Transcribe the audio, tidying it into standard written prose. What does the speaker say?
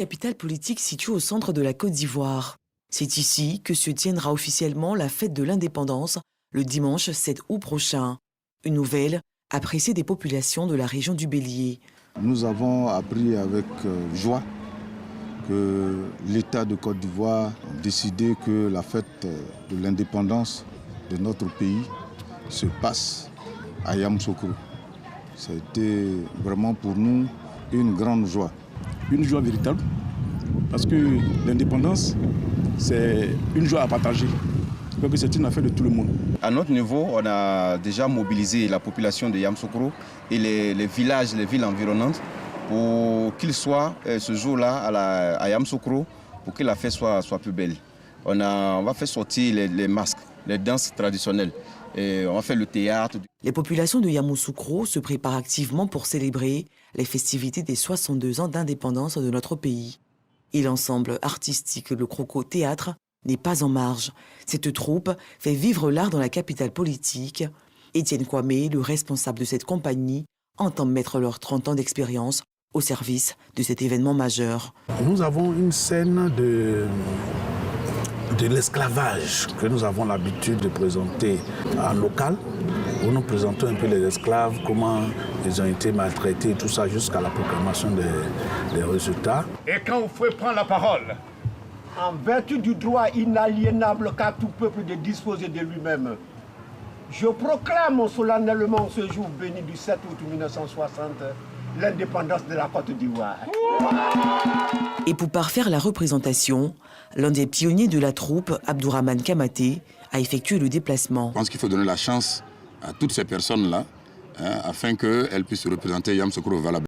Capitale politique située au centre de la Côte d'Ivoire. C'est ici que se tiendra officiellement la fête de l'indépendance le dimanche 7 août prochain. Une nouvelle appréciée des populations de la région du Bélier. Nous avons appris avec joie que l'État de Côte d'Ivoire a décidé que la fête de l'indépendance de notre pays se passe à Yamoussoukro. Ça a été vraiment pour nous une grande joie. Une joie véritable, parce que l'indépendance, c'est une joie à partager. Donc c'est une affaire de tout le monde. À notre niveau, on a déjà mobilisé la population de Yamoussoukro et les villages, les villes environnantes pour qu'ils soient ce jour-là à Yamoussoukro, pour que la fête soit plus belle. On va faire sortir les masques, les danses traditionnelles. Et on va faire le théâtre. Les populations de Yamoussoukro se préparent activement pour célébrer les festivités des 62 ans d'indépendance de notre pays. Et l'ensemble artistique, le Croco Théâtre, n'est pas en marge. Cette troupe fait vivre l'art dans la capitale politique. Étienne Kwame, le responsable de cette compagnie, entend mettre leurs 30 ans d'expérience au service de cet événement majeur. Nous avons une scène de l'esclavage que nous avons l'habitude de présenter en local, où nous présentons un peu les esclaves, comment ils ont été maltraités, tout ça jusqu'à la proclamation des résultats. Et quand Oufoué prend la parole, en vertu du droit inaliénable qu'a tout peuple de disposer de lui-même, je proclame solennellement ce jour béni du 7 août 1960 l'indépendance de la Côte d'Ivoire. Et pour parfaire la représentation, l'un des pionniers de la troupe, Abdourahmane Kamaté, a effectué le déplacement. Je pense qu'il faut donner la chance à toutes ces personnes-là afin qu'elles puissent représenter Yamoussoukro valablement.